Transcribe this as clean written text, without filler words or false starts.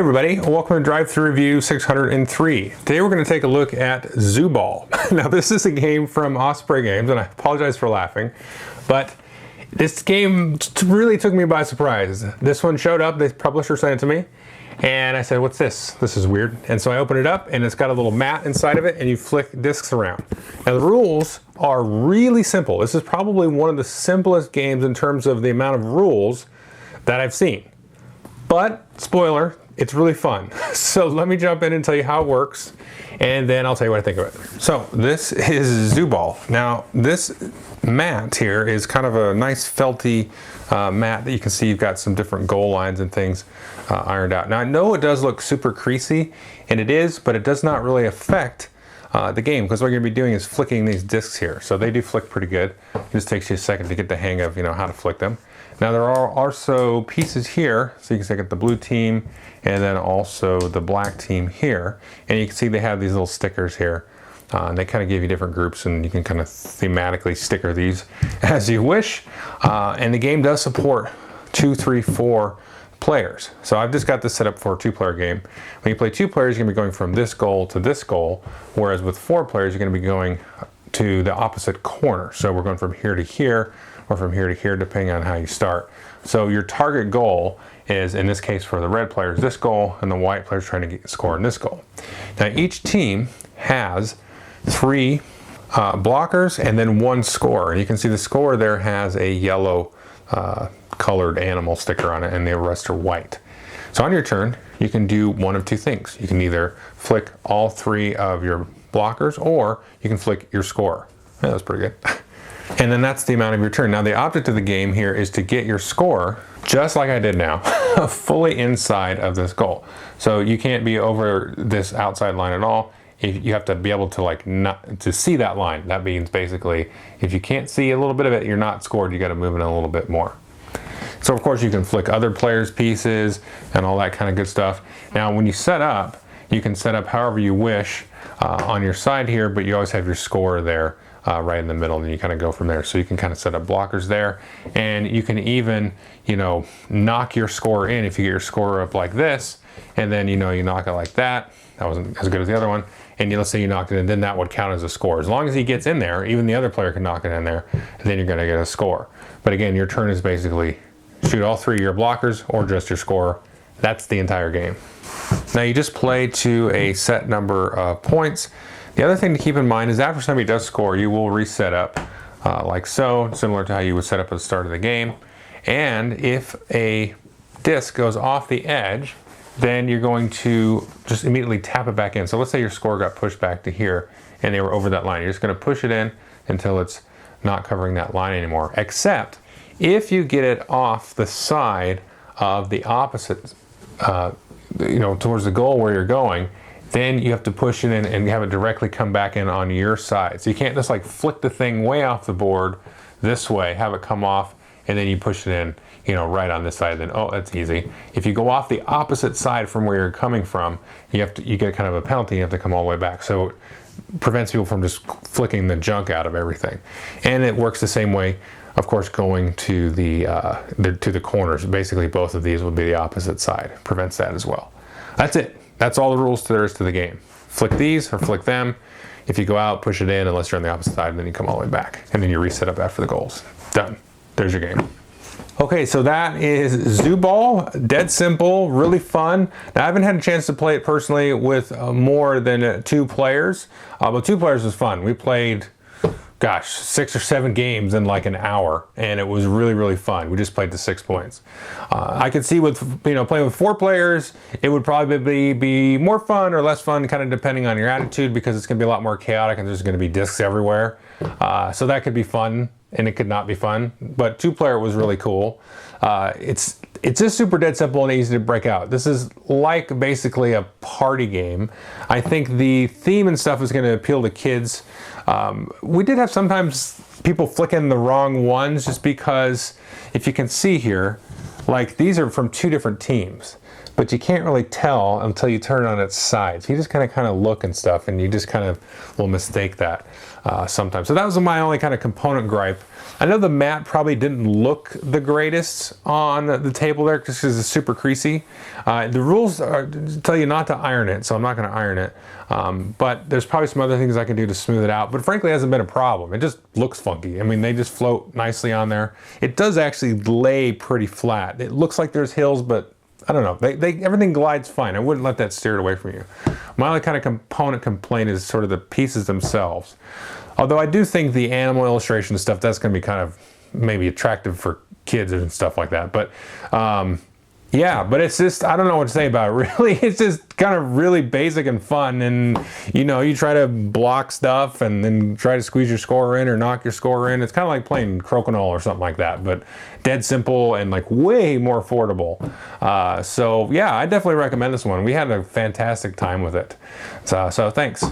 everybody, welcome to Drive Thru Review 603. Today we're going to take a look at Zoo Ball. Now this is a game from Osprey Games, and I apologize for laughing, but this game really took me by surprise. This one showed up, the publisher sent it to me, and I said, what's this? This is weird. And so I opened it up, and it's got a little mat inside of it, and you flick discs around. Now the rules are really simple. This is probably one of the simplest games in terms of the amount of rules that I've seen. But, spoiler, it's really fun. So let me jump in and tell you how it works, and then I'll tell you what I think of it. So this is Zoo Ball. Now this mat here is kind of a nice felty mat that you can see you've got some different goal lines and things ironed out. Now I know it does look super creasy, and it is, but it does not really affect the game, because what you're going to be doing is flicking these discs here. So they do flick pretty good. It just takes you a second to get the hang of how to flick them. Now there are also pieces here, so you can see I got the blue team and then also the black team here, and you can see they have these little stickers here, and they kind of give you different groups, and you can kind of thematically sticker these as you wish. And the game does support 2, 3, 4 players. So I've just got this set up for a 2-player game. When you play 2 players, you're going to be going from this goal to this goal, whereas with 4 players, you're going to be going to the opposite corner. So we're going from here to here, or from here to here, depending on how you start. So your target goal is, in this case for the red players, this goal, and the white players trying to score in this goal. Now each team has 3 blockers and then 1 scorer. And you can see the scorer there has a yellow colored animal sticker on it, and the rest are white. So on your turn, you can do one of 2 things. You can either flick all 3 of your blockers, or you can flick your scorer. Yeah, that was pretty good. And then that's the amount of your turn. Now the object of the game here is to get your score, just like I did now, fully inside of this goal. So you can't be over this outside line at all. You have to be able to not to see that line. That means basically, if you can't see a little bit of it, you're not scored. You got to move it a little bit more. So of course you can flick other players' pieces and all that kind of good stuff. Now when you set up, you can set up however you wish on your side here, but you always have your scorer there right in the middle, and you kind of go from there. So you can kind of set up blockers there, and you can even knock your scorer in if you get your scorer up like this, and then you knock it like that. That wasn't as good as the other one. And let's say you knocked it in, then that would count as a score. As long as he gets in there, even the other player can knock it in there, and then you're going to get a score. But again, your turn is basically shoot all 3 of your blockers or just your scorer. That's the entire game. Now you just play to a set number of points. The other thing to keep in mind is after somebody does score, you will reset up like so, similar to how you would set up at the start of the game. And if a disc goes off the edge, then you're going to just immediately tap it back in. So let's say your score got pushed back to here and they were over that line. You're just going to push it in until it's not covering that line anymore. Except if you get it off the side of the opposite, towards the goal where you're going, then you have to push it in and have it directly come back in on your side. So you can't just flick the thing way off the board this way, have it come off, and then you push it in, right on this side. Then, oh, that's easy. If you go off the opposite side from where you're coming from, you get kind of a penalty. You have to come all the way back. So it prevents people from just flicking the junk out of everything. And it works the same way, of course, going to the corners. Basically, both of these will be the opposite side. Prevents that as well. That's it. That's all the rules there is to the game. Flick these or flick them. If you go out, push it in, unless you're on the opposite side, and then you come all the way back. And then you reset up after the goals. Done. There's your game. Okay, so that is Zoo Ball. Dead simple, really fun. Now, I haven't had a chance to play it personally with more than 2 players, but 2 players was fun. We played, 6 or 7 games in an hour, and it was really, really fun. We just played to 6 points. I could see with playing with 4 players, it would probably be more fun or less fun, kind of depending on your attitude, because it's going to be a lot more chaotic and there's going to be discs everywhere. So that could be fun, and it could not be fun. But 2-player was really cool. It's just super dead simple and easy to break out. This is basically a party game. I think the theme and stuff is going to appeal to kids. We did have sometimes people flicking the wrong ones, just because if you can see here, these are from 2 different teams. but you can't really tell until you turn it on its side. So you just kind of look and stuff, and you just kind of will mistake that sometimes. So that was my only kind of component gripe. I know the mat probably didn't look the greatest on the table there just because it's super creasy. The rules tell you not to iron it, so I'm not going to iron it. But there's probably some other things I can do to smooth it out. But frankly, it hasn't been a problem. It just looks funky. I mean, they just float nicely on there. It does actually lay pretty flat. It looks like there's hills, but I don't know. Everything glides fine. I wouldn't let that steer it away from you. My only kind of component complaint is sort of the pieces themselves. Although I do think the animal illustration stuff, that's going to be kind of maybe attractive for kids and stuff like that. But yeah, but it's just, I don't know what to say about it, really. It's just kind of really basic and fun. And, you know, you try to block stuff and then try to squeeze your score in or knock your score in. It's kind of like playing Crokinole or something like that, but dead simple and like way more affordable. So yeah, I definitely recommend this one. We had a fantastic time with it. So thanks.